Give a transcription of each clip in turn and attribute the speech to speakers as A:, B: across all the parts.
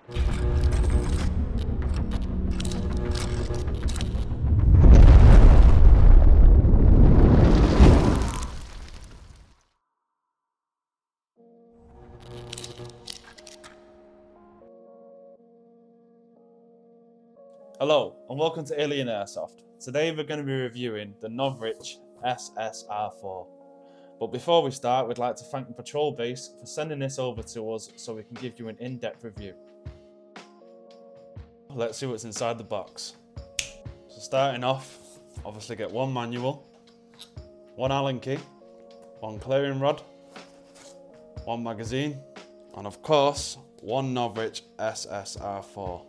A: Hello and welcome to Alien Airsoft. Today we're going to be reviewing the Novritsch SSR4. But before we start, we'd like to thank the patrol base for sending this over to us so we can give you an in-depth review. Let's see what's inside the box. So starting off, obviously get one manual, one Allen key, one clearing rod, one magazine, and of course, one Novritsch SSR4.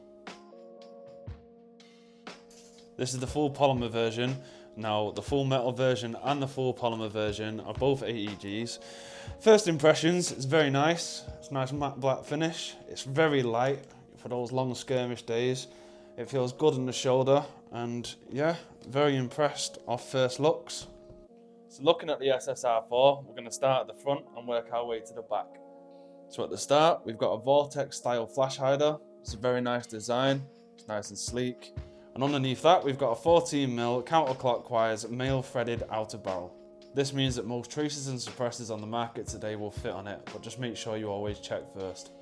A: This is the full polymer version. Now, the full metal version and the full polymer version are both AEGs. First impressions, it's very nice. It's a nice matte black finish. It's very light for those long skirmish days. It feels good on the shoulder, and yeah, very impressed off first looks. So looking at the SSR4, we're going to start at the front and work our way to the back. So at the start, we've got a Vortex style flash hider. It's a very nice design. It's nice and sleek. And underneath that, we've got a 14mm counterclockwise male threaded outer barrel. This means that most traces and suppressors on the market today will fit on it, but just make sure you always check first.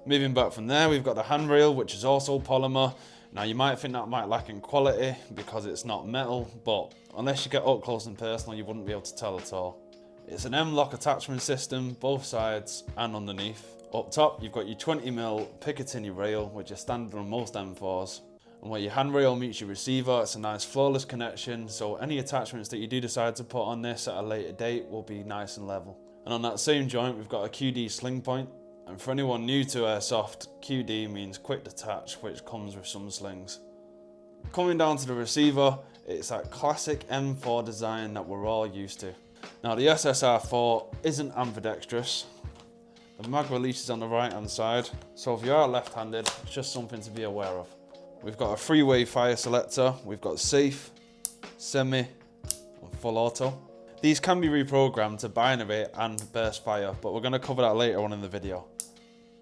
A: Moving back from there, we've got the handrail, which is also polymer. Now you might think that might lack in quality because it's not metal, but unless you get up close and personal, you wouldn't be able to tell at all. It's an M-lock attachment system, both sides and underneath. Up top, you've got your 20mm Picatinny rail, which is standard on most M4s. And where your handrail meets your receiver, it's a nice flawless connection, so any attachments that you do decide to put on this at a later date will be nice and level. And on that same joint, we've got a QD sling point. And for anyone new to Airsoft, QD means quick detach, which comes with some slings. Coming down to the receiver, it's that classic M4 design that we're all used to. Now the SSR4 isn't ambidextrous. The mag release is on the right hand side, so if you are left-handed, it's just something to be aware of. We've got a three-way fire selector, we've got safe, semi, and full auto. These can be reprogrammed to binary and burst fire, but we're going to cover that later on in the video.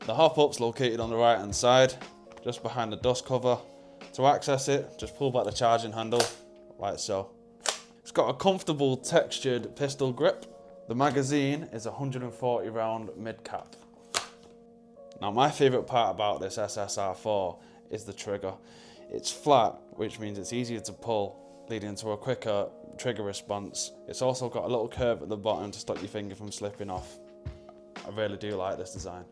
A: The hop-up's located on the right-hand side, just behind the dust cover. To access it, just pull back the charging handle, like so. It's got a comfortable textured pistol grip. The magazine is a 140 round mid-cap. Now my favourite part about this SSR4 is the trigger. It's flat, which means it's easier to pull, leading to a quicker trigger response. It's also got a little curve at the bottom to stop your finger from slipping off. I really do like this design.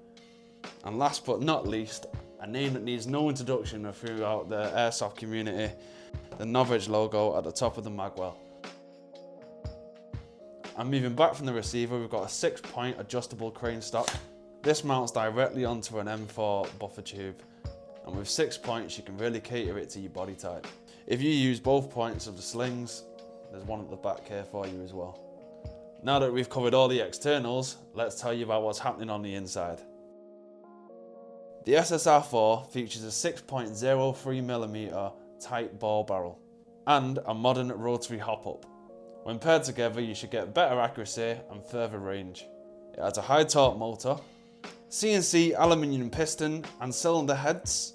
A: And last but not least, a name that needs no introduction throughout the Airsoft community, the Novritsch logo at the top of the magwell. And moving back from the receiver, we've got a 6-point adjustable crane stock. This mounts directly onto an M4 buffer tube. And with 6 points, you can really cater it to your body type. If you use both points of the slings, there's one at the back here for you as well. Now that we've covered all the externals, let's tell you about what's happening on the inside. The SSR4 features a 6.03mm tight ball barrel and a modern rotary hop-up. When paired together, you should get better accuracy and further range. It has a high torque motor, CNC aluminium piston and cylinder heads,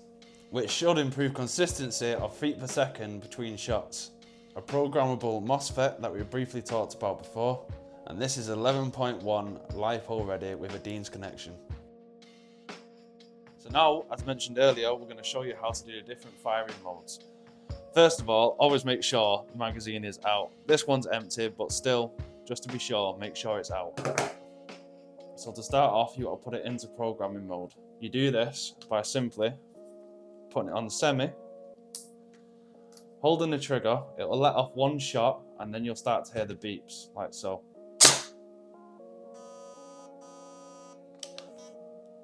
A: which should improve consistency of feet per second between shots. A programmable MOSFET that we briefly talked about before, and this is 11.1 LiPo ready with a Dean's connection. So now, as mentioned earlier, we're going to show you how to do the different firing modes. First of all, always make sure the magazine is out. This one's empty, but still, just to be sure, make sure it's out. So to start off, you got to put it into programming mode. You do this by simply putting it on semi, holding the trigger, it will let off one shot, and then you'll start to hear the beeps, like so.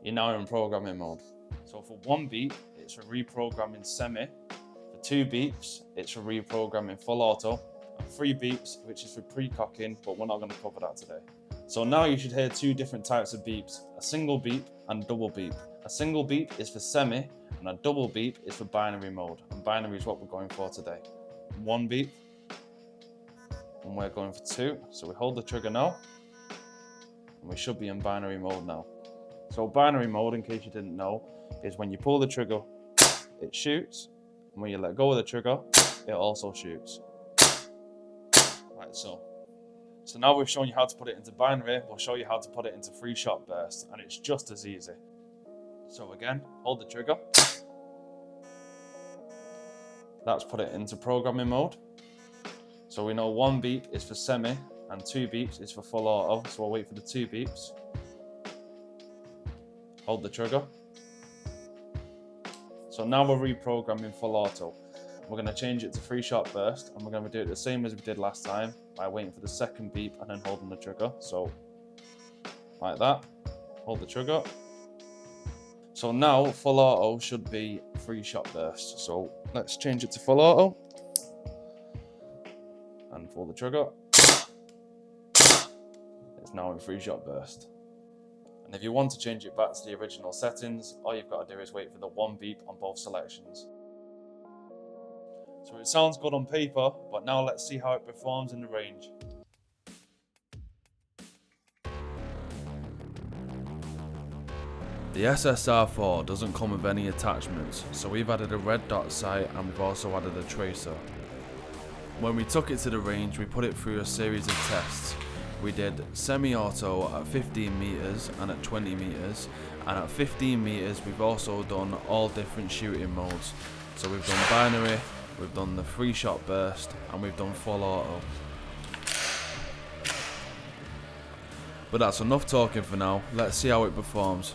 A: You're now in programming mode. So for 1 beep, it's for reprogramming semi. For 2 beeps, it's for reprogramming full auto. And 3 beeps, which is for pre-cocking, but we're not going to cover that today. So now you should hear 2 different types of beeps, a single beep and a double beep. A single beep is for semi, and a double beep is for binary mode. And binary is what we're going for today. 1 beep, and we're going for 2. So we hold the trigger now, and we should be in binary mode now. So binary mode, in case you didn't know, is when you pull the trigger, it shoots, and when you let go of the trigger, it also shoots. Like so. So now we've shown you how to put it into binary, we'll show you how to put it into 3-shot burst, and it's just as easy. So again, hold the trigger. That's put it into programming mode. So we know 1 beep is for semi, and 2 beeps is for full auto, so we'll wait for the 2 beeps. Hold the trigger. So now we're reprogramming full auto. We're going to change it to 3-shot burst, and we're going to do it the same as we did last time by waiting for the 2nd beep and then holding the trigger. So like that, hold the trigger. So now full auto should be 3-shot burst. So let's change it to full auto and pull the trigger. It's now in 3-shot burst. And if you want to change it back to the original settings, all you've got to do is wait for the 1 beep on both selections. So it sounds good on paper, but now let's see how it performs in the range. The SSR4 doesn't come with any attachments, so we've added a red dot sight and we've also added a tracer. When we took it to the range, we put it through a series of tests. We did semi-auto at 15 meters and at 20 meters, and at 15 meters we've also done all different shooting modes. So we've done binary, we've done the 3-shot burst, and we've done full auto. But that's enough talking for now, let's see how it performs.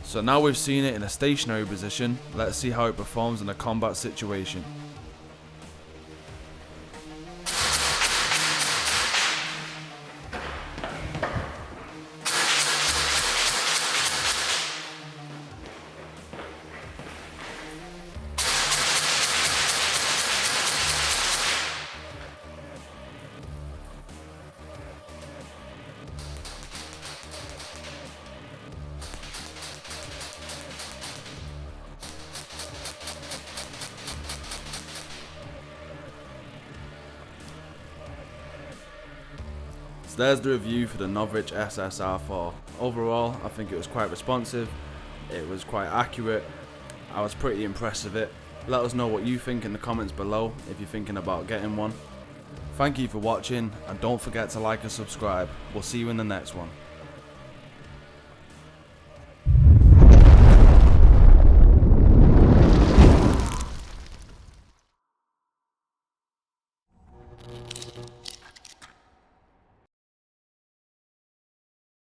A: So now we've seen it in a stationary position, let's see how it performs in a combat situation. So there's the review for the Novritsch SSR4. Overall, I think it was quite responsive, it was quite accurate, I was pretty impressed with it. Let us know what you think in the comments below if you're thinking about getting one. Thank you for watching, and don't forget to like and subscribe. We'll see you in the next one.